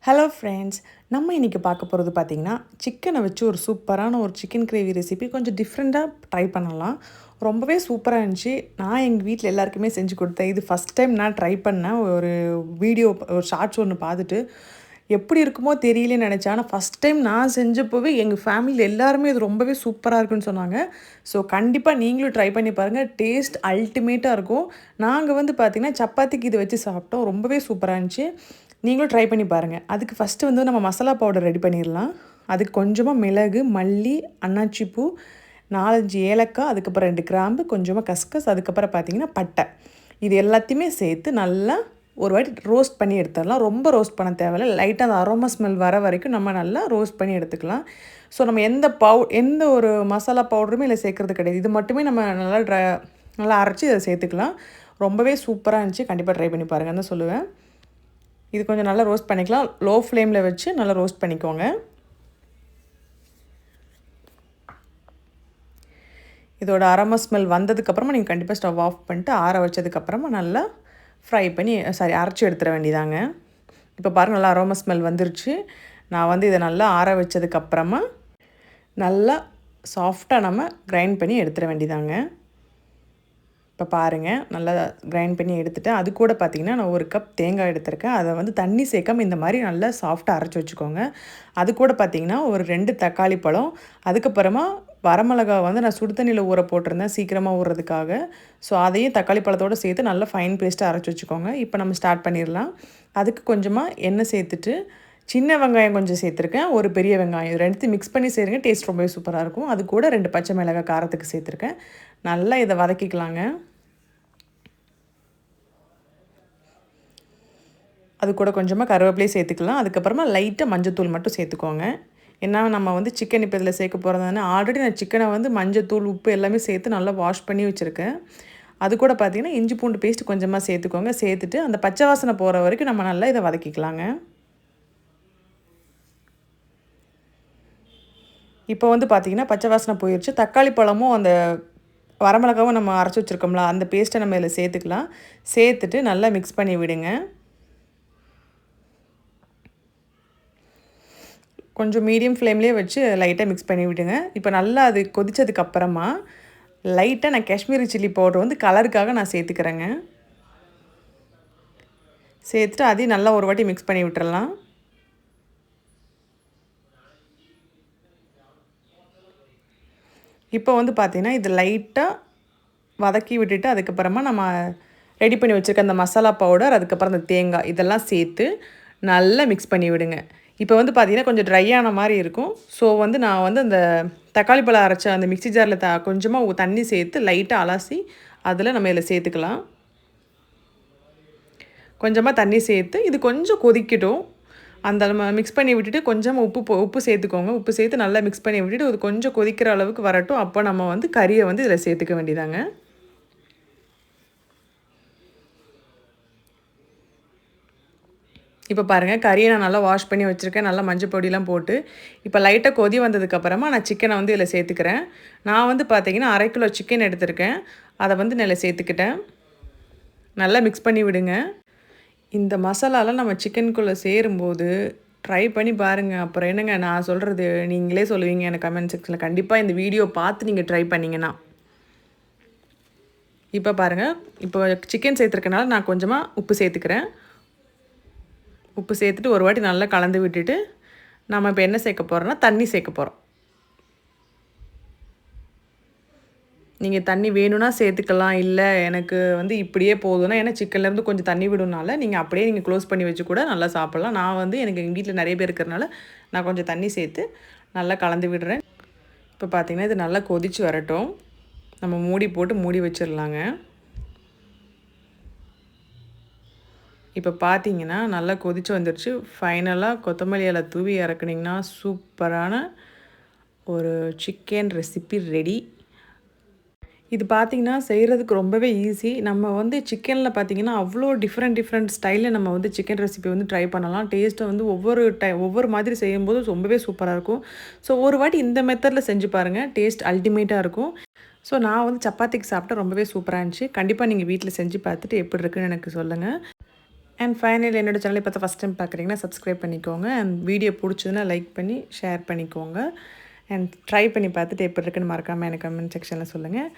Hello friends, நம்ம இன்றைக்கி பார்க்க போகிறது பார்த்திங்கன்னா, சிக்கனை வச்சு ஒரு சூப்பரான ஒரு சிக்கன் கிரேவி ரெசிபி கொஞ்சம் டிஃப்ரெண்ட்டாக ட்ரை பண்ணலாம். ரொம்பவே சூப்பராக இருந்துச்சு. நான் எங்கள் வீட்டில் எல்லாருக்குமே செஞ்சு கொடுத்தேன். இது ஃபஸ்ட் டைம் நான் ட்ரை பண்ணேன். ஒரு வீடியோ ஒரு ஷார்ட்ஸ் ஒன்று பார்த்துட்டு எப்படி இருக்குமோ தெரியலன்னு நினச்சேன். ஆனால் ஃபஸ்ட் டைம் நான் செஞ்சப்போவே எங்கள் ஃபேமிலியில் எல்லாருமே இது ரொம்பவே சூப்பராக இருக்குன்னு சொன்னாங்க. ஸோ கண்டிப்பாக நீங்களும் ட்ரை பண்ணி பாருங்கள். டேஸ்ட் அல்டிமேட்டாக இருக்கும். நாங்கள் வந்து பார்த்திங்கன்னா சப்பாத்திக்கு இது வச்சு சாப்பிட்டோம். ரொம்பவே சூப்பராக இருந்துச்சு. நீங்களும் ட்ரை பண்ணி பாருங்கள். அதுக்கு ஃபஸ்ட்டு வந்து நம்ம மசாலா பவுடர் ரெடி பண்ணிடலாம். அதுக்கு கொஞ்சமாக மிளகு, மல்லி, அன்னாச்சி பூ, 4-5 ஏலக்காய், அதுக்கப்புறம் 2 கிராம்பு, கொஞ்சமாக கஸ்கஸ், அதுக்கப்புறம் பார்த்திங்கன்னா பட்டை. இது எல்லாத்தையுமே சேர்த்து நல்லா ஒரு வாட்டி ரோஸ்ட் பண்ணி எடுத்துடலாம். ரொம்ப ரோஸ்ட் பண்ண தேவையில்லை. லைட்டாக அந்த அரோமா ஸ்மெல் வர வரைக்கும் நம்ம நல்லா ரோஸ்ட் பண்ணி எடுத்துக்கலாம். ஸோ நம்ம எந்த ஒரு மசாலா பவுடருமே இதில் சேர்க்குறது கிடையாது. இது மட்டுமே நம்ம நல்லா அரைச்சி இதை சேர்த்துக்கலாம். ரொம்பவே சூப்பராக இருந்துச்சு. கண்டிப்பாக ட்ரை பண்ணி பாருங்கன்னு தான் சொல்லுவேன். இது கொஞ்சம் நல்லா ரோஸ்ட் பண்ணிக்கலாம். லோ ஃப்ளேமில் வச்சு நல்லா ரோஸ்ட் பண்ணிக்கோங்க. இதோட அரோமா ஸ்மெல் வந்ததுக்கப்புறமா நீங்கள் கண்டிப்பாக ஸ்டவ் ஆஃப் பண்ணிட்டு ஆற வச்சதுக்கப்புறமா நல்லா அரைச்சி எடுத்துட வேண்டியதாங்க. இப்போ பாருங்கள், நல்லா அரோமா ஸ்மெல் வந்துருச்சு. நான் வந்து இதை நல்லா ஆற வச்சதுக்கப்புறமா நல்லா சாஃப்டாக நம்ம கிரைண்ட் பண்ணி எடுத்துட வேண்டியதாங்க. இப்போ பாருங்கள், நல்லா கிரைண்ட் பண்ணி எடுத்துகிட்டு அது கூட பார்த்திங்கன்னா நான் 1 கப் தேங்காய் எடுத்திருக்கேன். அதை வந்து தண்ணி சேர்க்காம இந்த மாதிரி நல்லா சாஃப்டாக அரைச்சி வச்சுக்கோங்க. அது கூட பார்த்திங்கன்னா ஒரு 2 தக்காளி பழம், அதுக்கப்புறமா வரமிளகா வந்து நான் சுடு தண்ணியில் ஊற போட்டிருந்தேன் சீக்கிரமாக ஊறுறதுக்காக. ஸோ அதையும் தக்காளி பழத்தோடு சேர்த்து நல்லா ஃபைன் பேஸ்ட்டாக அரைச்சி வச்சுக்கோங்க. இப்போ நம்ம ஸ்டார்ட் பண்ணிடலாம். அதுக்கு கொஞ்சமாக எண்ணெய் சேர்த்துட்டு சின்ன வெங்காயம் கொஞ்சம் சேர்த்துருக்கேன், ஒரு பெரிய வெங்காயம், இது 2 மிக்ஸ் பண்ணி சேருங்க. டேஸ்ட் ரொம்பவே சூப்பராக இருக்கும். அது கூட 2 பச்சை மிளகாய் காரத்துக்கு சேர்த்துருக்கேன். நல்லா இதை வதக்கிக்கலாங்க. அது கூட கொஞ்சமாக கருவேப்பிலையும் சேர்த்துக்கலாம். அதுக்கப்புறமா லைட்டாக மஞ்சத்தூள் மட்டும் சேர்த்துக்கோங்க. ஏன்னா நம்ம வந்து சிக்கன் இப்போ இதில் சேர்க்க போகிறதுனால ஆல்ரெடி நான் சிக்கனை வந்து மஞ்சத்தூள், உப்பு எல்லாமே சேர்த்து நல்லா வாஷ் பண்ணி வச்சுருக்கேன். அது கூட பார்த்திங்கன்னா இஞ்சி பூண்டு பேஸ்ட் கொஞ்சமாக சேர்த்துக்கோங்க. சேர்த்துட்டு அந்த பச்சை வாசனை போகிற வரைக்கும் நம்ம நல்லா இதை வதக்கிக்கலாங்க. இப்போ வந்து பார்த்திங்கன்னா பச்சை வாசனை போயிடுச்சு. தக்காளி பழமும் அந்த வரமிளகாவும் நம்ம அரைச்சி வச்சுருக்கோம்ல, அந்த பேஸ்ட்டை நம்ம இதில் சேர்த்துக்கலாம். சேர்த்துட்டு நல்லா மிக்ஸ் பண்ணி விடுங்க. கொஞ்சம் மீடியம் ஃப்ளேம்லேயே வச்சு லைட்டாக மிக்ஸ் பண்ணி விடுங்க. இப்போ நல்லா அது கொதித்ததுக்கப்புறமா லைட்டாக நான் காஷ்மீரி சில்லி பவுடர் வந்து கலருக்காக நான் சேர்த்துக்கிறேங்க. சேர்த்துட்டு அதையும் நல்லா ஒரு வாட்டி மிக்ஸ் பண்ணி விட்டுறலாம். இப்போ வந்து பார்த்திங்கன்னா இது லைட்டாக வதக்கி விட்டுட்டு அதுக்கப்புறமா நம்ம ரெடி பண்ணி வச்சுருக்க அந்த மசாலா பவுடர், அதுக்கப்புறம் அந்த தேங்காய் இதெல்லாம் சேர்த்து நல்லா மிக்ஸ் பண்ணி விடுங்க. இப்போ வந்து பார்த்திங்கன்னா கொஞ்சம் ட்ரையான மாதிரி இருக்கும். ஸோ வந்து நான் வந்து அந்த தக்காளி பழம் அரைச்ச அந்த மிக்ஸி ஜாரில் கொஞ்சமாக தண்ணி சேர்த்து லைட்டாக அலசி அதில் நம்ம இதில் சேர்த்துக்கலாம். கொஞ்சமாக தண்ணி சேர்த்து இது கொஞ்சம் கொதிக்கட்டும். அந்த நம்ம மிக்ஸ் பண்ணி விட்டுட்டு கொஞ்சமாக உப்பு சேர்த்துக்கோங்க. உப்பு சேர்த்து நல்லா மிக்ஸ் பண்ணி விட்டுட்டு அது கொஞ்சம் கொதிக்கிற அளவுக்கு வரட்டும். அப்போ நம்ம வந்து கறியை வந்து இதில் சேர்த்துக்க வேண்டியதாங்க. இப்போ பாருங்கள், கறியை நான் நல்லா வாஷ் பண்ணி வச்சுருக்கேன். நல்லா மஞ்சள் பொடியெலாம் போட்டு இப்போ லைட்டாக கொதி வந்ததுக்கப்புறமா நான் சிக்கனை வந்து இதில் சேர்த்துக்கிறேன். நான் வந்து பார்த்திங்கன்னா 1/2 கிலோ சிக்கன் எடுத்திருக்கேன். அதை வந்து நல்லா சேர்த்துக்கிட்டேன். நல்லா மிக்ஸ் பண்ணி விடுங்க. இந்த மசாலாலாம் நம்ம சிக்கனுக்குள்ளே சேரும்போது ட்ரை பண்ணி பாருங்கள். அப்புறம் என்னங்க நான் சொல்கிறது நீங்களே சொல்லுவீங்க எனக்கு கமெண்ட் செக்ஷனில். கண்டிப்பாக இந்த வீடியோ பார்த்து நீங்கள் ட்ரை பண்ணிங்கன்னா. இப்போ பாருங்கள், இப்போ சிக்கன் சேர்த்துருக்கனால நான் கொஞ்சமாக உப்பு சேர்த்துக்கிறேன். உப்பு சேர்த்துட்டு ஒரு வாட்டி நல்லா கலந்து விட்டுட்டு நம்ம இப்போ என்ன சேர்க்க போகிறோன்னா தண்ணி சேர்க்க போகிறோம். நீங்கள் தண்ணி வேணும்னா சேர்த்துக்கலாம். இல்லை எனக்கு வந்து இப்படியே போதும்னா, ஏன்னா சிக்கன்லேருந்து கொஞ்சம் தண்ணி விடுனால நீங்கள் அப்படியே நீங்கள் க்ளோஸ் பண்ணி வச்சு கூட நல்லா சாப்பிட்லாம். நான் வந்து எனக்கு எங்கள் வீட்டில் நிறைய பேர் இருக்கிறனால நான் கொஞ்சம் தண்ணி சேர்த்து நல்லா கலந்து விடுறேன். இப்போ பார்த்திங்கன்னா இது நல்லா கொதித்து வரட்டும். நம்ம மூடி போட்டு மூடி வச்சிடலாங்க. இப்போ பார்த்தீங்கன்னா நல்லா கொதித்து வந்துடுச்சு. ஃபைனலாக கொத்தமல்லி இலை தூவி இறக்குனிங்கன்னா சூப்பரான ஒரு சிக்கன் ரெசிபி ரெடி. இது பார்த்திங்கன்னா செய்கிறதுக்கு ரொம்பவே ஈஸி. நம்ம வந்து சிக்கனில் பார்த்திங்கன்னா அவ்வளோ டிஃப்ரெண்ட் ஸ்டைலில் நம்ம வந்து சிக்கன் ரெசிபி வந்து ட்ரை பண்ணலாம். டேஸ்ட்டை வந்து ஒவ்வொரு மாதிரி செய்யும்போது ரொம்பவே சூப்பராக இருக்கும். ஸோ ஒரு வாட்டி இந்த மெத்தடில் செஞ்சு பாருங்கள். டேஸ்ட் அல்டிமேட்டாக இருக்கும். ஸோ நான் வந்து சப்பாத்திக்கு சாப்பிட்டா ரொம்பவே சூப்பராக இருந்துச்சு. கண்டிப்பாக நீங்கள் வீட்டில் செஞ்சு பார்த்துட்டு எப்படி இருக்குன்னு எனக்கு சொல்லுங்கள். அண்ட் ஃபைனல் என்னோட சேனலை இப்போ தான் ஃபஸ்ட் டைம் பார்க்குறீங்கன்னா சப்ஸ்கிரைப் பண்ணிக்கோங்க. அண்ட் வீடியோ பிடிச்சதுன்னா லைக் பண்ணி ஷேர் பண்ணிக்கோங்க. அண்ட் ட்ரை பண்ணி பார்த்துட்டு எப்படி இருக்குன்னு மறக்காமல் எனக்கு கமெண்ட் செக்ஷனில் சொல்லுங்கள்.